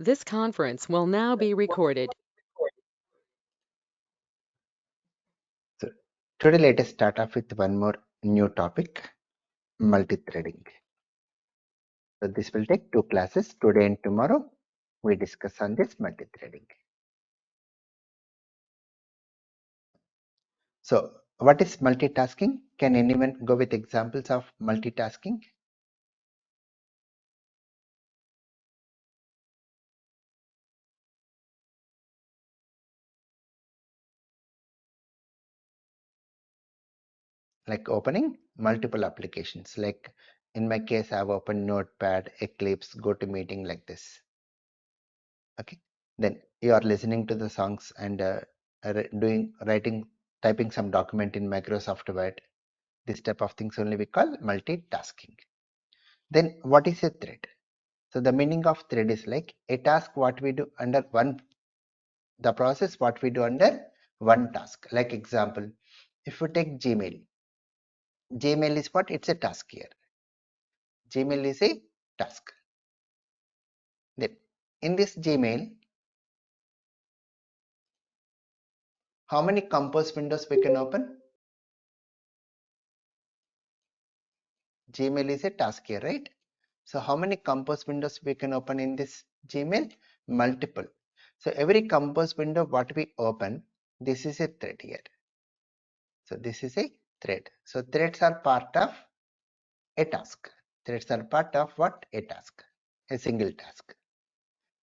This conference will now be recorded. So today let us start off with one more new topic, multithreading. So this will take 2 classes, today and tomorrow. We discuss on this multithreading. So what is multitasking? Can anyone go with examples of multitasking? Like opening multiple applications. Like in my case, I've opened Notepad, Eclipse, GoToMeeting like this. Okay. Then you are listening to the songs and typing some document in Microsoft Word. This type of things only we call multitasking. Then what is a thread? So the meaning of thread is like a task what we do under one, the process what we do under one task. Like example, if you take Gmail, Gmail is what? It's a task here. Gmail is a task. Then in this Gmail, how many compose windows we can open? Gmail is a task here, right? So how many compose windows we can open in this Gmail? Multiple. So every compose window what we open, this is a thread here. So this is a thread. So threads are part of a task. Threads are part of what? A task. A single task.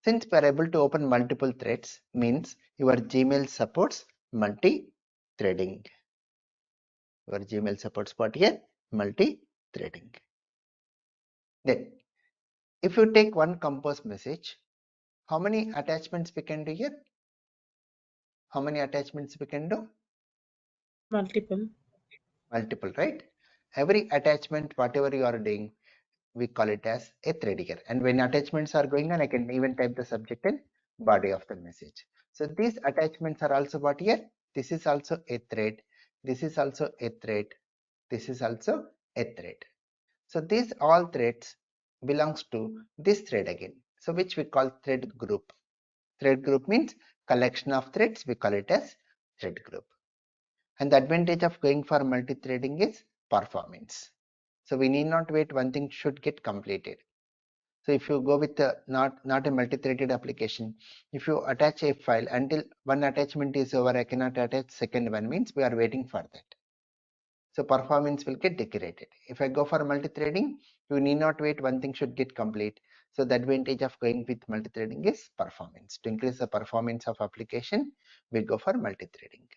Since we are able to open multiple threads, means your Gmail supports multi-threading. Your Gmail supports what here? Multi-threading. Then if you take one compose message, how many attachments we can do here? How many attachments we can do? Multiple. Multiple, right? Every attachment, whatever you are doing, we call it as a thread here. And when attachments are going on, I can even type the subject and body of the message. So these attachments are also what here? This is also a thread. This is also a thread. This is also a thread. So these all threads belongs to this thread again. So which we call thread group. Thread group means collection of threads. We call it as thread group. And the advantage of going for multi-threading is performance. So we need not wait, one thing should get completed. So if you go with not a multi-threaded application, if you attach a file until one attachment is over, I cannot attach second one, means we are waiting for that. So performance will get degraded. If I go for multi-threading, you need not wait, one thing should get complete. So the advantage of going with multi-threading is performance. To increase the performance of application, we go for multi-threading.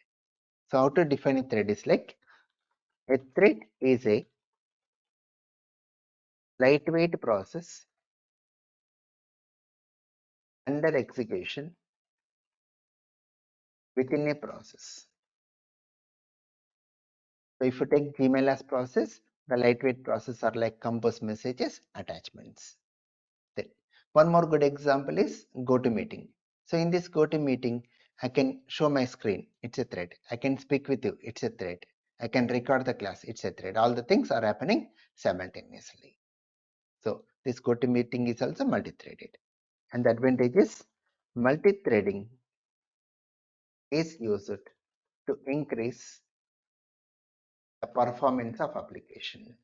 So how to define a thread is like, a thread is a lightweight process under execution within a process. So if you take Gmail as process, the lightweight process are like compose messages, attachments. Then one more good example is GoToMeeting. So in this GoToMeeting, I can show my screen, it's a thread. I can speak with you, it's a thread. I can record the class, it's a thread. All the things are happening simultaneously. So this GoToMeeting is also multi-threaded. And the advantage is multi-threading is used to increase the performance of application.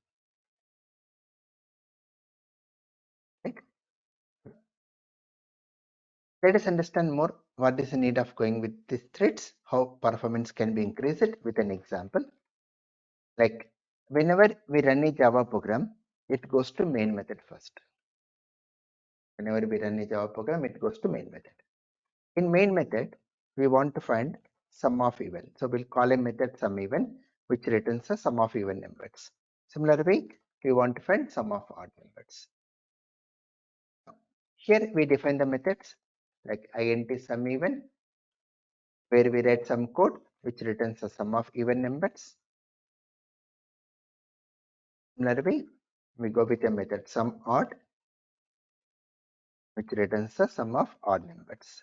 Right? Let us understand more what is the need of going with these threads, how performance can be increased with an example. Like whenever we run a Java program, it goes to main method first. Whenever we run a Java program, it goes to main method. In main method, we want to find sum of even. So we'll call a method sum even, which returns the sum of even numbers. Similarly, we want to find sum of odd numbers. Here we define the methods like int sum even, where we write some code which returns the sum of even numbers. Similarly, we go with a method sum odd, which returns the sum of odd numbers.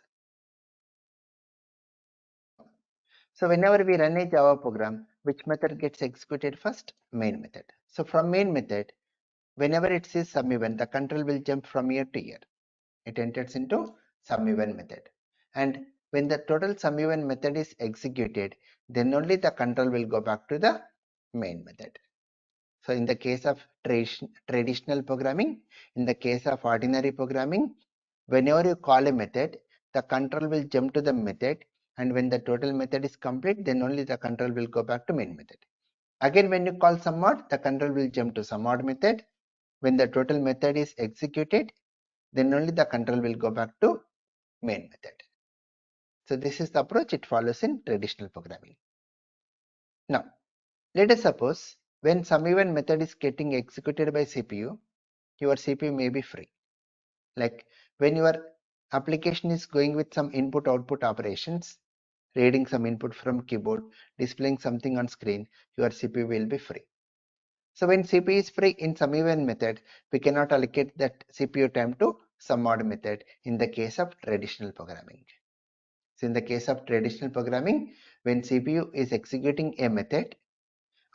So whenever we run a Java program, which method gets executed first? Main method. So from main method, whenever it says sum even, the control will jump from here to here. It enters into sum even method. And when the total sum even method is executed, then only the control will go back to the main method. So in the case of traditional programming, in the case of ordinary programming, whenever you call a method, the control will jump to the method, and when the total method is complete, then only the control will go back to main method. Again, when you call summod, the control will jump to summod method. When the total method is executed, then only the control will go back to main method. So this is the approach it follows in traditional programming. Now, let us suppose when some even method is getting executed by CPU, your CPU may be free. Like when your application is going with some input output operations, reading some input from keyboard, displaying something on screen, your CPU will be free. So when CPU is free in some even method, we cannot allocate that CPU time to some odd method in the case of traditional programming. So in the case of traditional programming, when CPU is executing a method,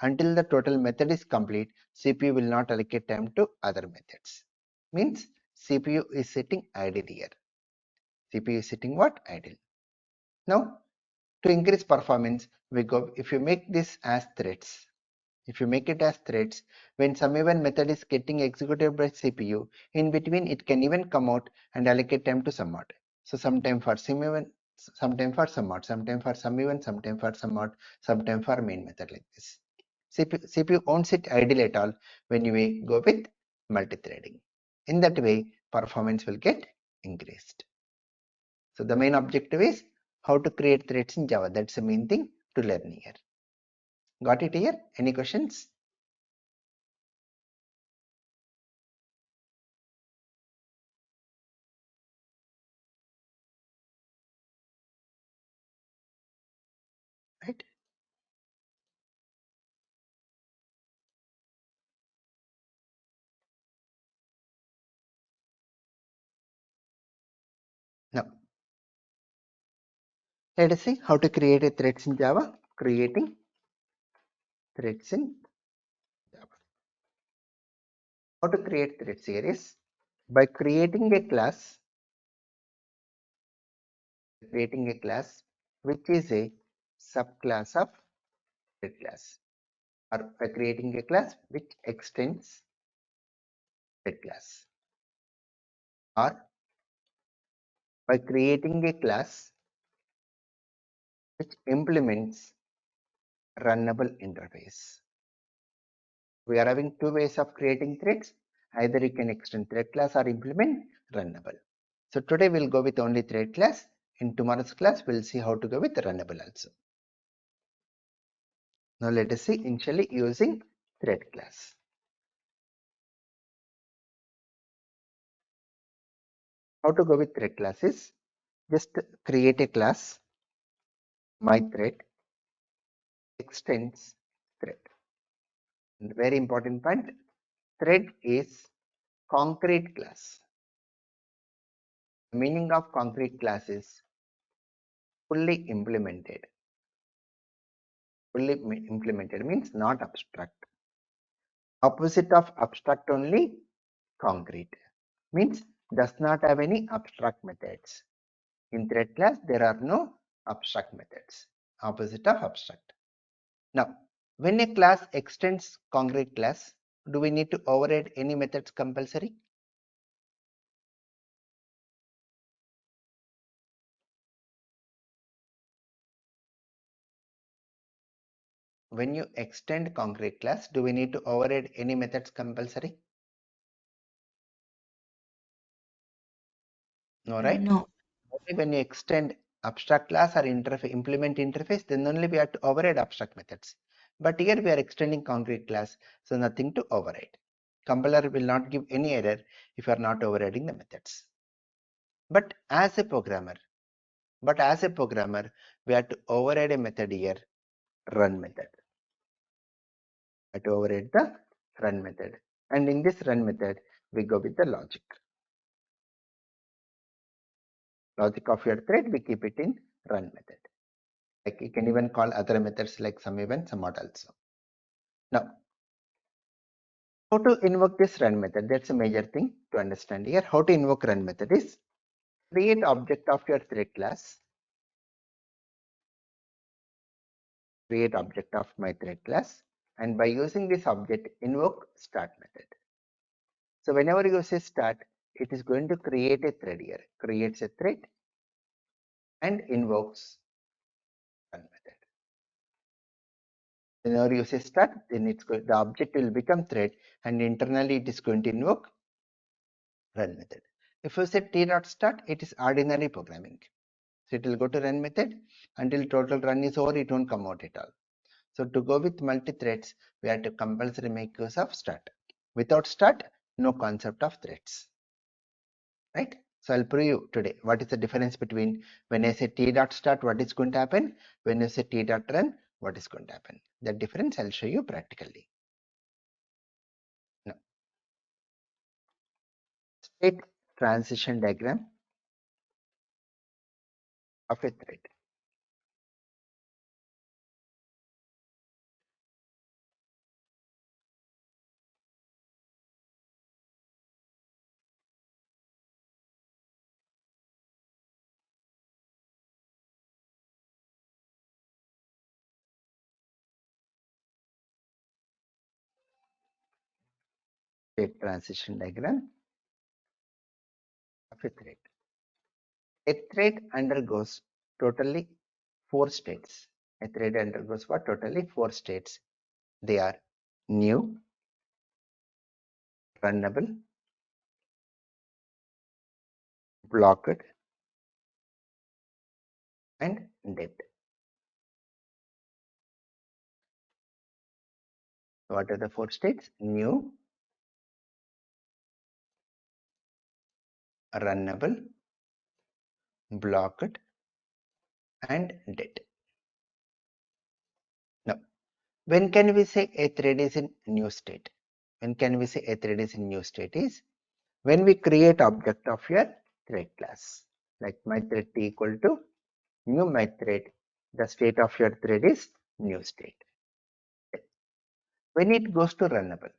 until the total method is complete, CPU will not allocate time to other methods. Means CPU is sitting idle here. CPU is sitting what? Idle. Now, to increase performance, we go, if you make this as threads, if you make it as threads, when some even method is getting executed by CPU, in between it can even come out and allocate time to some mod. So sometime for some even, sometime for some mod, sometime for some even, sometime for some mod, sometime for main method like this. CPU won't sit idle at all when you go with multi-threading. In that way, performance will get increased. So the main objective is how to create threads in Java. That's the main thing to learn here. Got it here? Any questions? Right? Now, let us see how to create a threads in Java. Creating threads in Java. How to create threads here is by creating a class which is a subclass of thread class, or by creating a class which extends thread class, or by creating a class which implements runnable interface. We are having two ways of creating threads. Either you can extend thread class or implement runnable. So today we'll go with only thread class. In tomorrow's class, we'll see how to go with runnable also. Now let us see initially using thread class. How to go with thread class is just create a class, my thread extends thread. And very important point, thread is concrete class. The meaning of concrete class is fully implemented. Fully implemented means not abstract. Opposite of abstract only concrete. Means does not have any abstract methods. In thread class, there are no abstract methods. Opposite of abstract. Now, when a class extends concrete class, do we need to override any methods compulsory? When you extend concrete class, do we need to override any methods compulsory? No, right? No. Only when you extend abstract class or implement interface, then only we have to override abstract methods. But here we are extending concrete class, so nothing to override. Compiler will not give any error if you are not overriding the methods. But as a programmer, we have to override a method here, run method. We have to override the run method. And in this run method, we go with the logic. Logic of your thread, we keep it in run method. Like you can even call other methods like some even, some mod also. Now, How to invoke this run method? That's a major thing to understand here. How to invoke run method is create object of your thread class. Create object of my thread class, and by using this object invoke start method. So whenever you say start, it is going to create a thread here, creates a thread and invokes run method. Whenever you say start, then the object will become thread and internally it is going to invoke run method. If you say t.start, it is ordinary programming. So it will go to run method until total run is over, it won't come out at all. So to go with multi-threads, we have to compulsory make use of start. Without start, no concept of threads. Right? So I'll prove you today what is the difference between when I say t.start, what is going to happen, when you say t.run, what is going to happen. That difference I'll show you practically. Now, state transition diagram of a thread. State transition diagram of a thread. A thread undergoes totally 4 states. A thread undergoes what? Totally 4 states. They are new, runnable, blocked, and dead. What are the 4 states? New, runnable, blocked, and dead. Now, when can we say a thread is in new state? When can we say a thread is in new state is when we create object of your thread class. Like my thread t equal to new my thread. The state of your thread is new state. When it goes to runnable,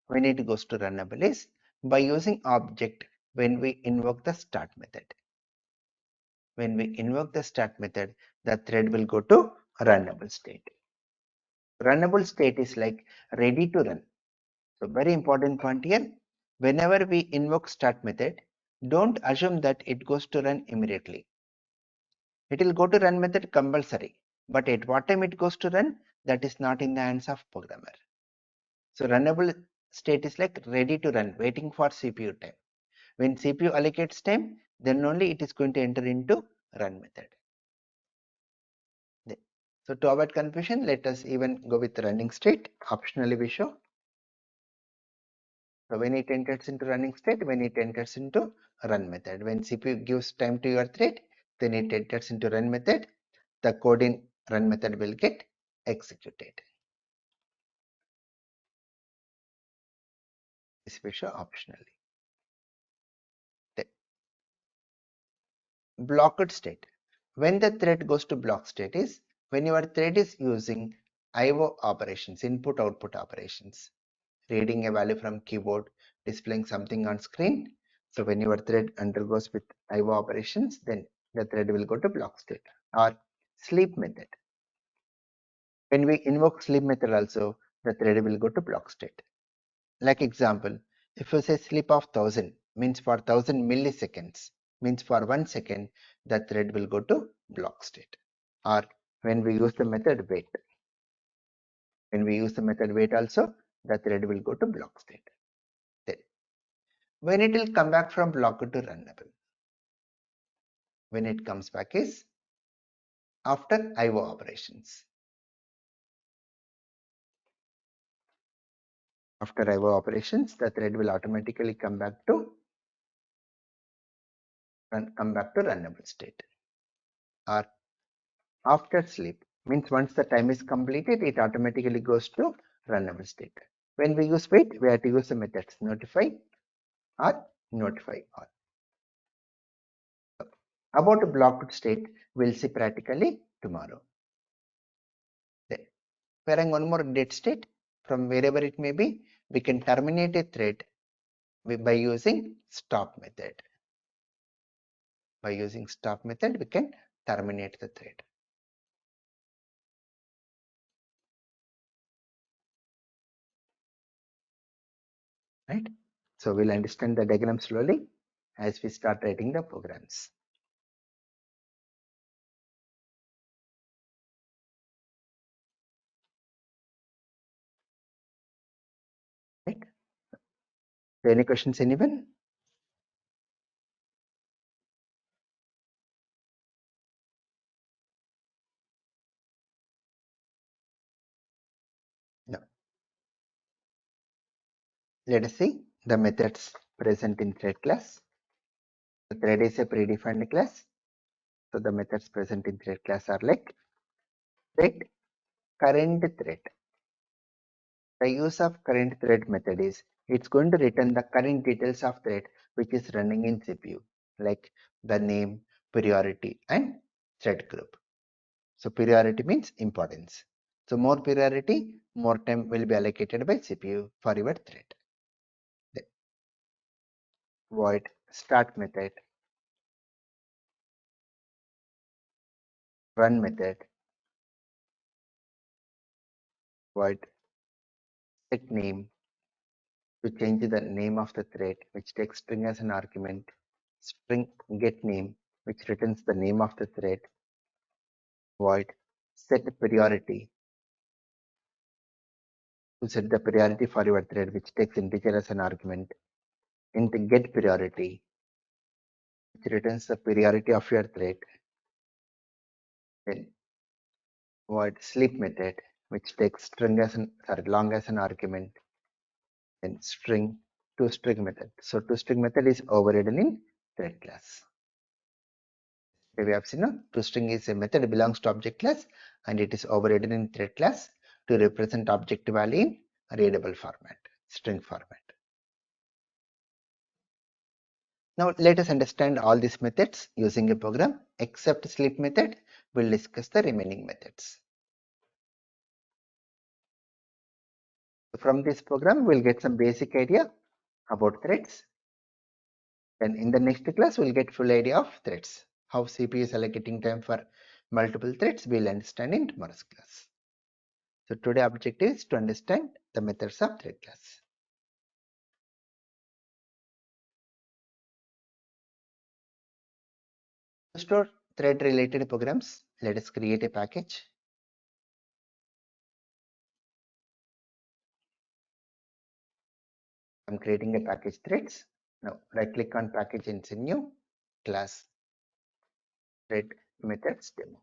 when it goes to runnable is by using object when we invoke the start method. When we invoke the start method, the thread will go to runnable state. Runnable state is like ready to run. So very important point here, whenever we invoke start method, don't assume that it goes to run immediately. It will go to run method compulsory, but at what time it goes to run, that is not in the hands of programmer. So runnable state is like ready to run, waiting for CPU time. When CPU allocates time, then only it is going to enter into run method. So to avoid confusion, let us even go with running state. Optionally we show. So when it enters into running state, when it enters into run method, when CPU gives time to your thread, then it enters into run method. The code in run method will get executed. This we show optionally. The blocked state. When the thread goes to block state is when your thread is using IO operations, input output operations, reading a value from keyboard, displaying something on screen. So when your thread undergoes with IO operations, then the thread will go to block state. Or sleep method. When we invoke sleep method also, the thread will go to block state. Like example, if you say sleep of 1000 means for 1000 milliseconds, means for 1 second, the thread will go to block state. Or when we use the method wait. When we use the method wait also, the thread will go to block state. Then when it will come back from block to runnable. When it comes back is after IO operations. After IO operations, the thread will automatically come back to runnable state. Or after sleep means once the time is completed, it automatically goes to runnable state. When we use wait, we have to use the methods notify or notify all. About a blocked state, we'll see practically tomorrow. Then, we're having one more dead state. from wherever it may be, we can terminate a thread by using stop method. By using stop method, we can terminate the thread. Right? So we'll understand the diagram slowly as we start writing the programs. Right? So any questions, anyone? No. Let us see the methods present in thread class. The thread is a predefined class. So the methods present in thread class are like thread current thread. The use of current thread method is it's going to return the current details of thread which is running in CPU, like the name, priority, and thread group. So priority means importance. So more priority, more time will be allocated by CPU for your thread. Then void start method, run method, void set name to change the name of the thread which takes string as an argument, string get name which returns the name of the thread, void set priority to set the priority for your thread which takes integer as an argument, int get priority which returns the priority of your thread, then void sleep method which takes string as an long as an argument, then string toString method. So toString method is overridden in thread class. We have seen toString is a method belongs to object class and it is overridden in thread class to represent object value in readable format, string format. Now let us understand all these methods using a program. Except sleep method, we'll discuss the remaining methods. From this program, we'll get some basic idea about threads. Then in the next class, we'll get full idea of threads. How CPU is allocating time for multiple threads, we'll understand in tomorrow's class. So today objective is to understand the methods of thread class. To store thread related programs, let us create a package. I'm creating a package threads. Now right click on package and say new class thread methods demo.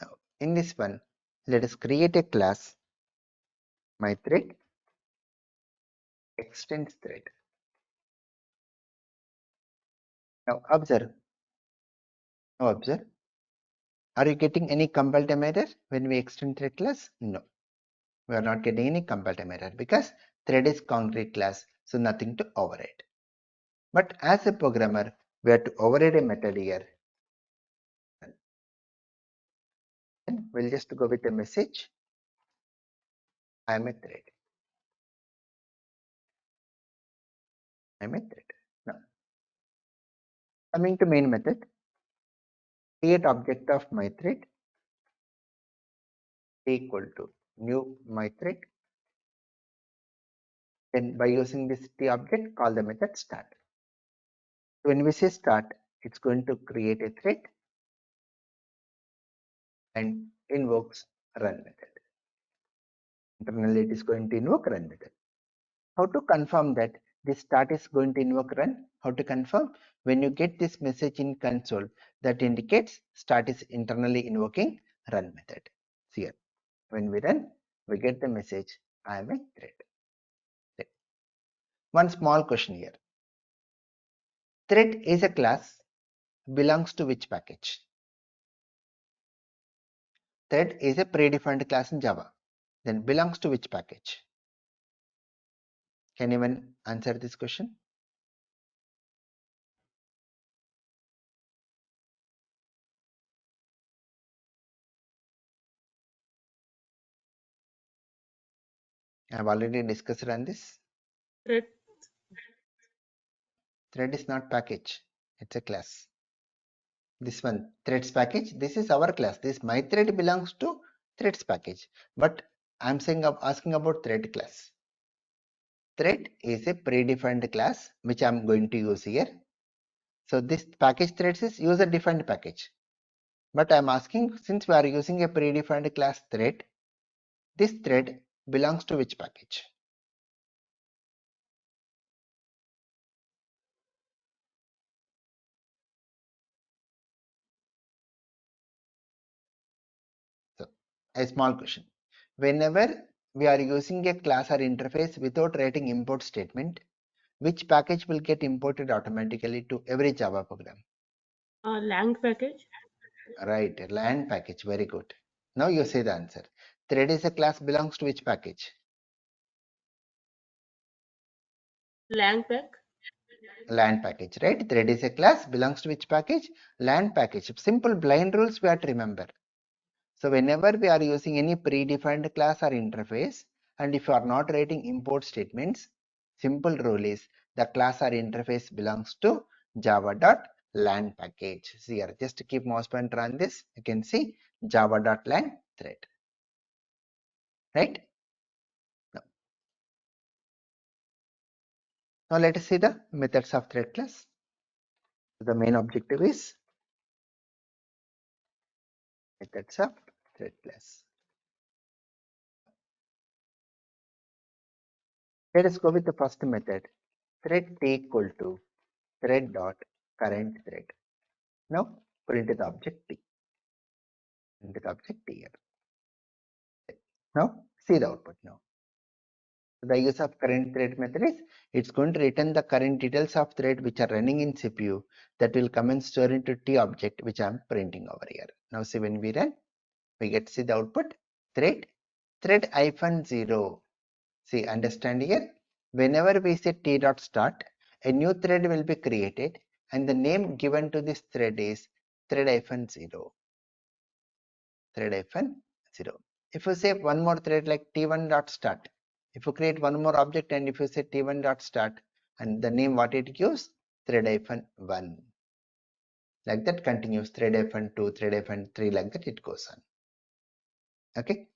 Now in this one, let us create a class my thread extends thread. Now observe. Are you getting any compile time error when we extend thread class? No, we are not getting any compile time error because thread is concrete class, so nothing to override. But as a programmer, we have to override a method here. And we'll just go with a message. I am a thread. I am a thread. Now, coming to main method, create object of my thread equal to new my thread. Then by using this t object, call the method start. When we say start, it's going to create a thread and invokes run method. Internally, it is going to invoke run method. How to confirm that this start is going to invoke run? How to confirm? When you get this message in console, that indicates start is internally invoking run method. See here, when we run, we get the message I am a thread. One small question here. Thread is a class, belongs to which package? Thread is a predefined class in Java. Then belongs to which package? Can anyone answer this question? I've already discussed on this. Thread. Thread is not package, it's a class. This one, threads package, this is our class. This my thread belongs to threads package, but I'm saying asking about thread class. Thread is a predefined class which I'm going to use here. So this package threads is user defined package. But I'm asking, since we are using a predefined class thread, this thread belongs to which package? So a small question. Whenever we are using a class or interface without writing import statement, which package will get imported automatically to every Java program? Lang package. Right, land package. Very good. Now you say the answer. Thread is a class belongs to which package? Lang pack. Land package, right? Thread is a class belongs to which package? Land package. Simple blind rules we have to remember. So whenever we are using any predefined class or interface, and if you are not writing import statements, simple rule is the class or interface belongs to java.land package. So here, just keep mouse pointer on this. You can see java.land thread, right? Now let us see the methods of thread class. The main objective is methods of thread class. Let us go with the first method. Thread t equal to thread dot current thread. Now print the object t. Print the object t here. Now see the output now. The use of current thread method is it's going to return the current details of thread which are running in CPU that will come and store into t object which I'm printing over here. Now see when we run, we get to see the output thread -0. See, understand here, whenever we say t dot start, a new thread will be created and the name given to this thread is thread-0. Thread-0. If you say one more thread like t1 dot start, if you create one more object and if you say t1 dot start and the name what it gives, thread-1. Like that continues, thread-2, thread-3, like that it goes on. Okay.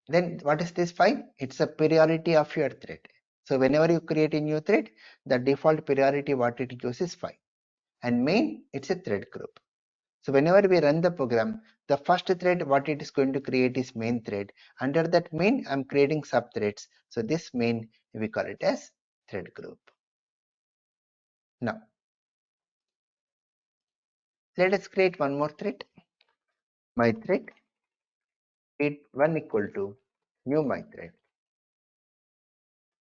Then what is this file? It's a priority of your thread. So whenever you create a new thread, the default priority what it gives is 5. And main, it's a thread group. So whenever we run the program, the first thread what it is going to create is main thread. Under that main, I'm creating subthreads. So this main, we call it as thread group. Now, let us create one more thread. My thread, t1 equal to new my thread.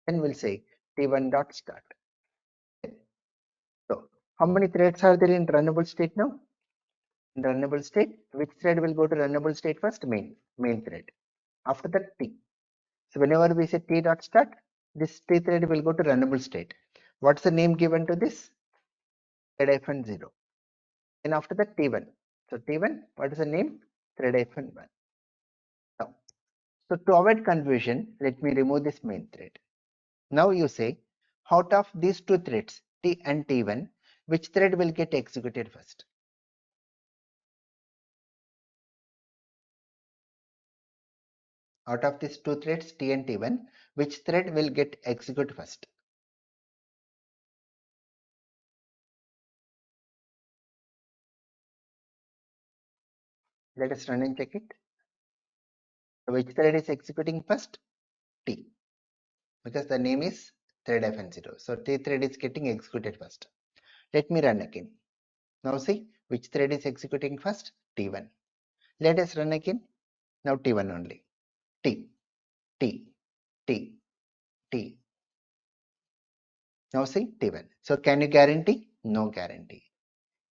Then we'll say t1 dot start. So how many threads are there in runnable state now? In runnable state, which thread will go to runnable state first? Main thread. After that, t. So whenever we say t dot start, this t thread will go to runnable state. What's the name given to this? Thread-0. And after that, t1. So t1, what is the name? Thread-1. Now, so to avoid confusion, let me remove this main thread. Now you say, out of these two threads, t and t1, which thread will get executed first? Out of these two threads, t and t1, which thread will get execute first? Let us run and check it. So which thread is executing first? T, because the name is thread-0. So t thread is getting executed first. Let me run again. Now see which thread is executing first? T1. Let us run again. Now T1 only. T, T, T, T. Now see T1. So can you guarantee? No guarantee.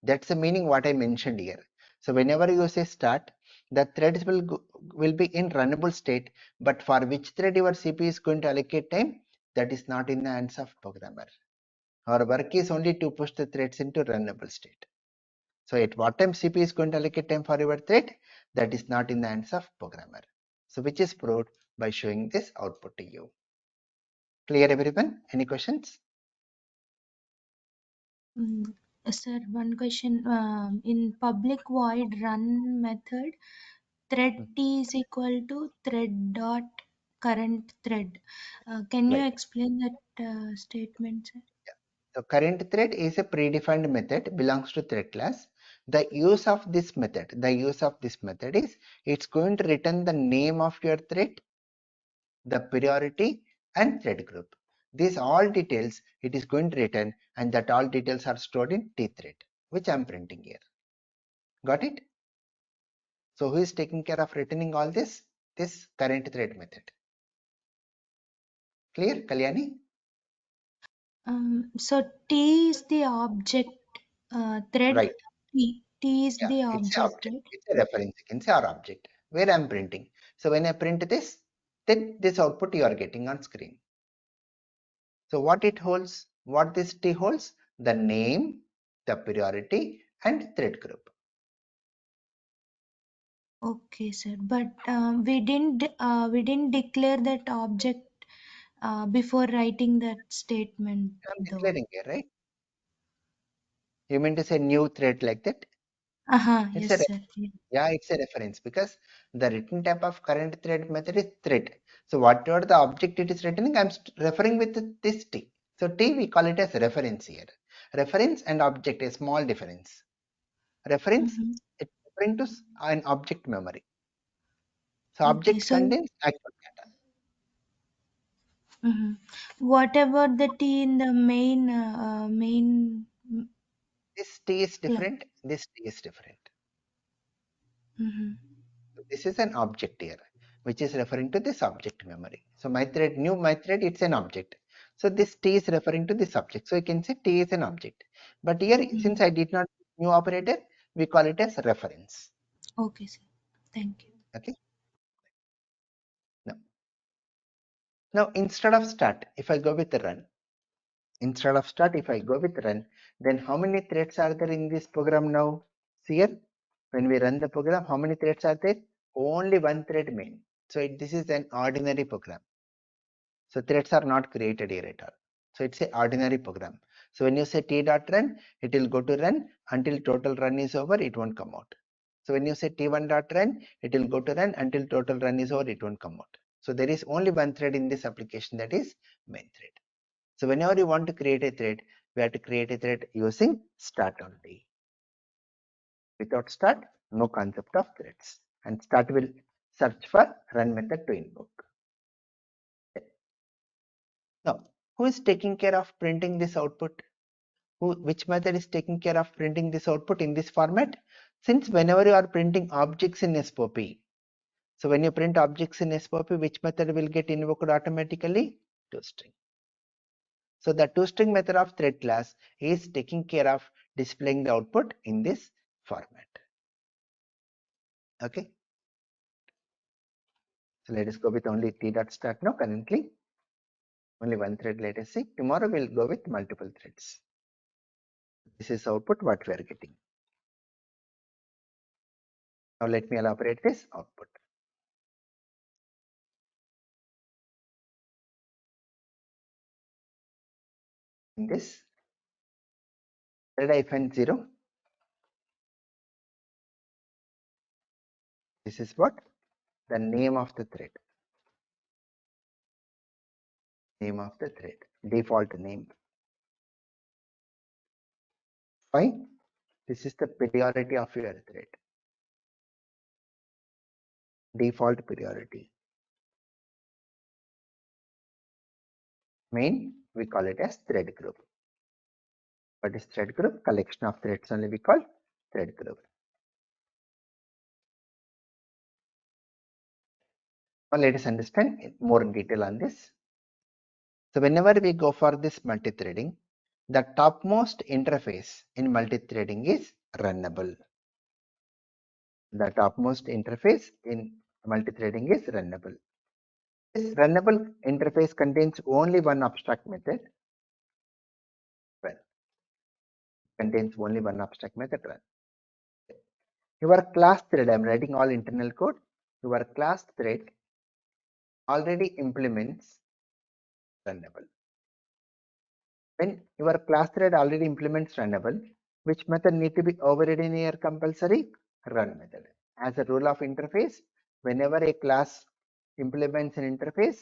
That's the meaning what I mentioned here. So whenever you say start, the threads will be in runnable state, but for which thread your CPU is going to allocate time, that is not in the hands of programmer. Our work is only to push the threads into runnable state. So at what time CPU is going to allocate time for your thread, that is not in the hands of programmer. So which is proved by showing this output to you. Clear everyone? Any questions? Sir, one question. In public void run method, thread t is equal to thread dot current thread. Can you Right. explain that statement, sir? So current thread is a predefined method, belongs to thread class. The use of this method is it's going to return the name of your thread, the priority and thread group. These all details it is going to return, and that all details are stored in tthread, which I'm printing here. Got it? So who is taking care of returning all this? This current thread method. Clear, Kalyani? So T is the object, thread Right. T is Yeah, the it's a object, object. right? It's a reference. You can say our object where I'm printing. So when I print this, then this output you are getting on screen. So what it holds, what this T holds, the name, the priority, and thread group. Okay, sir. But we didn't declare that object before writing that statement, I'm though. declaring here, right? You mean to say new thread like that? It's Yes, a sir. Yeah. Yeah, it's a reference because the written type of current thread method is thread. So whatever the object it is returning, I'm referring with this T. So T we call it as reference here. Reference and object, a small difference. Reference, Mm-hmm. it's referring to an object memory. So Okay, object so contains actual data. mhm. What about the T in the main This T is class? different, this T is different. Mm-hmm. So this is an object here, which is referring to this object memory. So my thread, new my thread, it's an object. So this T is referring to this object. So you can say T is an object. But here, Mm-hmm. since I did not new operator, we call it as reference. Okay, sir. Thank you. Okay. Now, now instead of start, if I go with run, instead of start, if I go with run, then how many threads are there in this program now? See here, when we run the program, how many threads are there? Only one thread main. So this is an ordinary program. So threads are not created here at all. So it's a ordinary program. So when you say t.run, it will go to run until total run is over, it won't come out. So when you say t1.run, it will go to run until total run is over, it won't come out. So there is only one thread in this application, that is main thread. So whenever you want to create a thread, we have to create a thread using start only. Without start, no concept of threads. And start will search for run method to invoke. Now, who is taking care of printing this output? Which method is taking care of printing this output in this format? Since whenever you are printing objects in SPOP, so when you print objects in SPOP, which method will get invoked automatically? toString. So the toString method of thread class is taking care of displaying the output in this format. Okay. So let us go with only t.start now. Currently, only one thread. Let us see. Tomorrow we'll go with multiple threads. This is output what we are getting. Now let me elaborate this output. In this thread-0, this is what? The name of the thread. Name of the thread. Default name. Why? This is the priority of your thread. Default priority. Main, we call it as thread group. What is thread group? Collection of threads only we call thread group. Now let us understand more in detail on this. So whenever we go for this multithreading, the topmost interface in multithreading is runnable. The topmost interface in multithreading is runnable. This runnable interface contains only one abstract method. Well, contains only one abstract method run. Your class thread, I'm writing all internal code. Your class thread already implements Runnable. When your class thread already implements Runnable, which method need to be overridden in your compulsory? Run method. As a rule of interface, whenever a class implements an interface,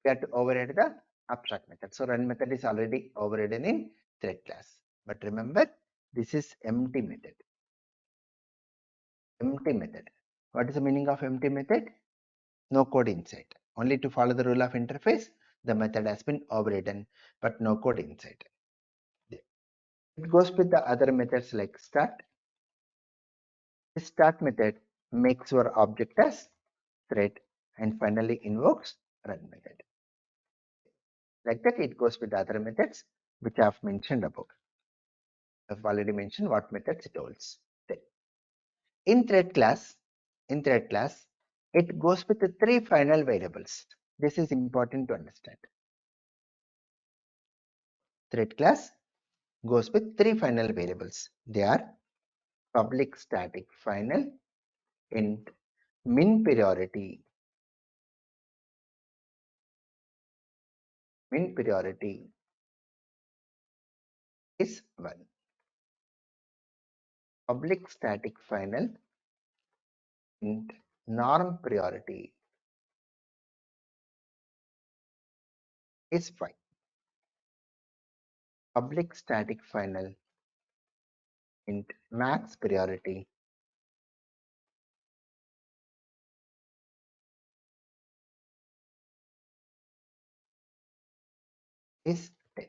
we have to override the abstract method. So run method is already overridden in thread class. But remember, this is empty method. Empty method. What is the meaning of empty method? No code inside. Only to follow the rule of interface, the method has been overridden, but no code inside. It goes with the other methods like start. This start method makes your object as thread and finally invokes run method. Like that, it goes with the other methods which I have mentioned above. I've already mentioned what methods it holds. In thread class, it goes with the 3 final variables. This is important to understand. Thread class goes with 3 final variables. They are public static final, int, min priority. Min priority is 1. Public static final, int, norm priority is 5. Public static final, int, max priority is 10.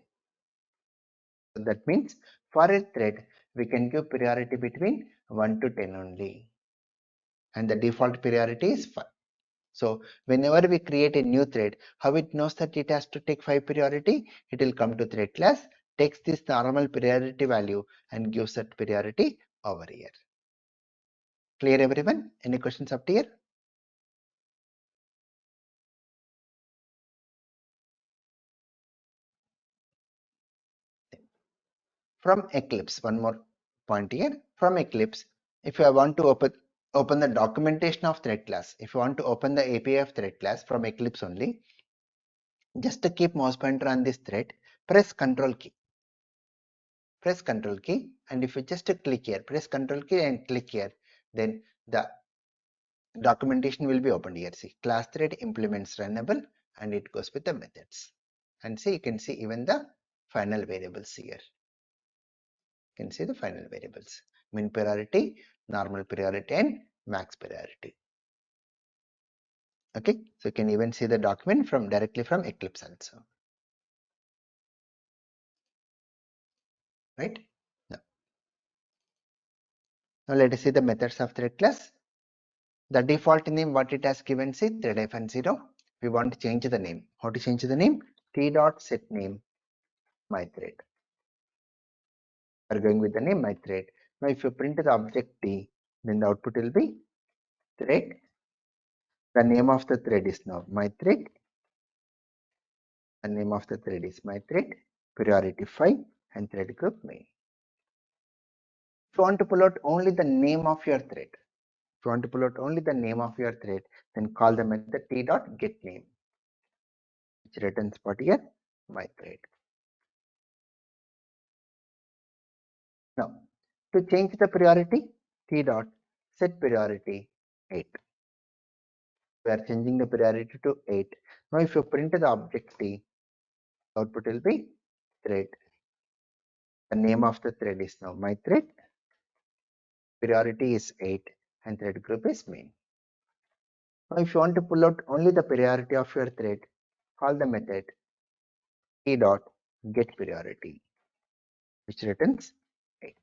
So that means for a thread, we can give priority between 1 to 10 only. And the default priority is 5. So whenever we create a new thread, how it knows that it has to take 5 priority? It will come to thread class, takes this normal priority value and gives that priority over here. Clear everyone? Any questions up here? From Eclipse, one more point here. From Eclipse, if I want to open the documentation of thread class, if you want to open the API of thread class from Eclipse only, just to keep mouse pointer on this thread, press Control key. Press Control key, and if you just click here, press Control key and click here, then the documentation will be opened here. See, class thread implements Runnable, and it goes with the methods. And see, you can see even the final variables here. You can see the final variables: min priority, normal priority, and max priority. Okay, so you can even see the document from directly from Eclipse also. Right? Now let us see the methods of thread class. The default name what it has given, say thread-0. We want to change the name. How to change the name? t.setName my thread. We are going with the name my thread. Now if you print the object t, then the output will be thread. The name of the thread is now my thread. The name of the thread is my thread. Priority 5 and thread group main. If you want to pull out only the name of your thread, then call the method t.getName, which returns what here? My thread. Now, to change the priority, t.set priority 8. We are changing the priority to 8. Now, if you print the object t, output will be thread. The name of the thread is now my thread. Priority is 8 and thread group is main. Now, if you want to pull out only the priority of your thread, call the method t.getPriority, which returns 8.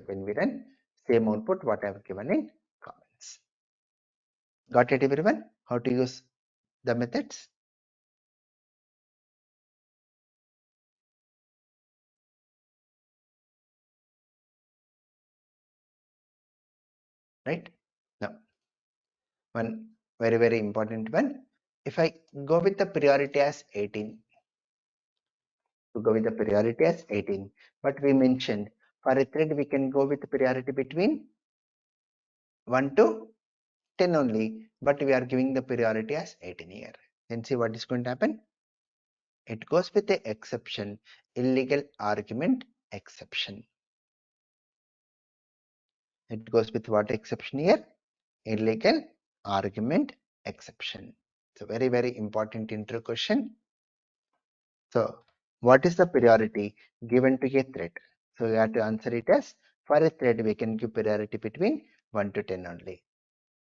When we run, same output what I have given in comments. Got it everyone? How to use the methods? Right? Now, one very important one. If I go with the priority as 18, but we mentioned for a thread we can go with priority between 1 to 10 only. but we are giving the priority as 18 here. Then see what is going to happen. It goes with the exception, illegal argument exception. It goes with what exception here? Illegal argument exception. It's a very, very important intro question. So what is the priority given to a thread? So you have to answer it as, for a thread we can give priority between 1 to 10 only.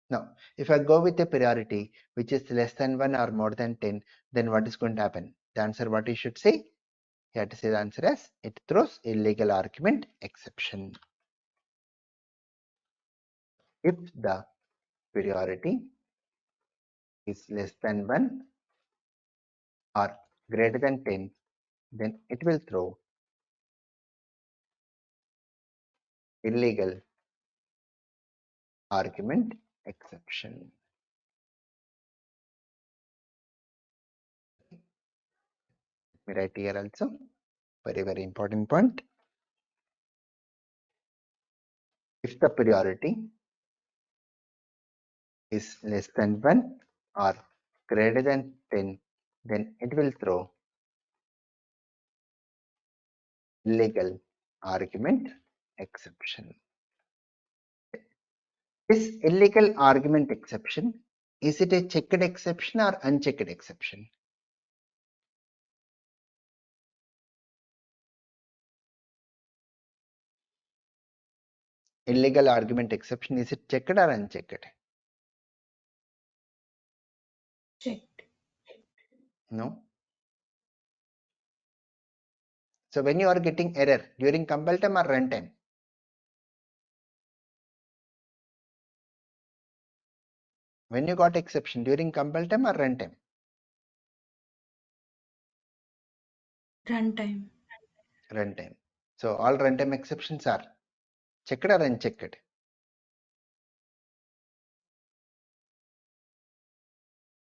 Now if I go with a priority which is less than 1 or more than 10, then what is going to happen? The answer what you should say? You have to say the answer as, it throws illegal argument exception. If the priority is less than 1 or greater than 10, then it will throw illegal argument exception. Let me write here also, very, very important point. If the priority is less than 1 or greater than 10, then it will throw illegal argument exception. This illegal argument exception, is it a checked exception or unchecked exception? Illegal argument exception, is it checked or unchecked? Checked. No. So when you are getting error during compile time or runtime? When you got exception during compile time or runtime? Runtime. Runtime. So all runtime exceptions are checked or unchecked?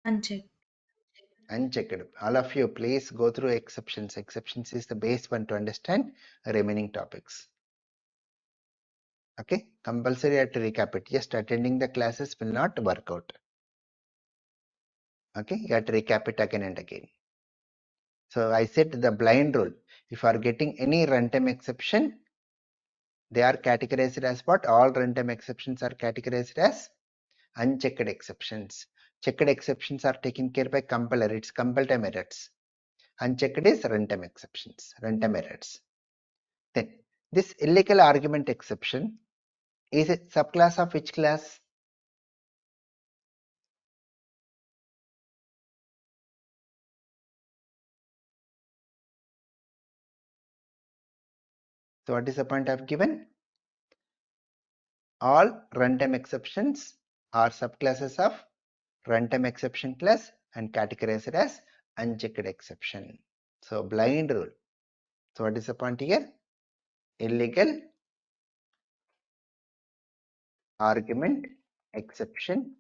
Unchecked. Unchecked. All of you please go through exceptions. Exceptions is the base one to understand remaining topics. Okay, compulsory have to recap it. Just attending the classes will not work out. Okay, you have to recap it again and again. So I said the blind rule. If you are getting any runtime exception, they are categorized as what? All runtime exceptions are categorized as unchecked exceptions. Checked exceptions are taken care by compiler. It's compile time errors. Unchecked is runtime exceptions, runtime errors. Then this illegal argument exception is a subclass of which class? So what is the point I've given? All runtime exceptions are subclasses of runtime exception class and categorized as unchecked exception. So blind rule. So what is the point here? Illegal argument exception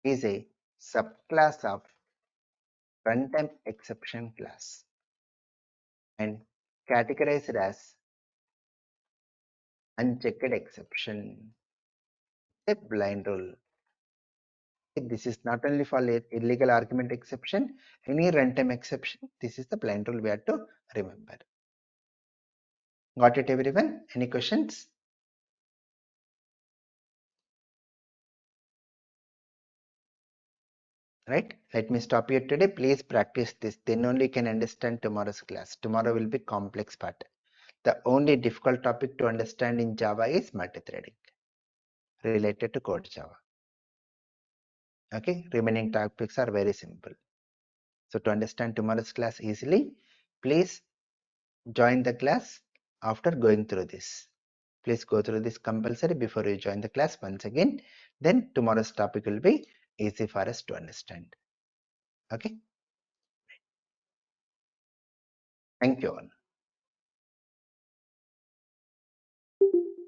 is a subclass of runtime exception class and categorized as unchecked exception. A blind rule. This is not only for illegal argument exception, any runtime exception. This is the blind rule we have to remember. Got it, everyone? Any questions? Right? Let me stop here today. Please practice this. Then only you can understand tomorrow's class. Tomorrow will be complex part. The only difficult topic to understand in Java is multithreading related to code Java. Okay, remaining topics are very simple. So to understand tomorrow's class easily, please join the class after going through this. Please go through this compulsory before you join the class once again. Then tomorrow's topic will be easy for us to understand. Okay. Thank you all.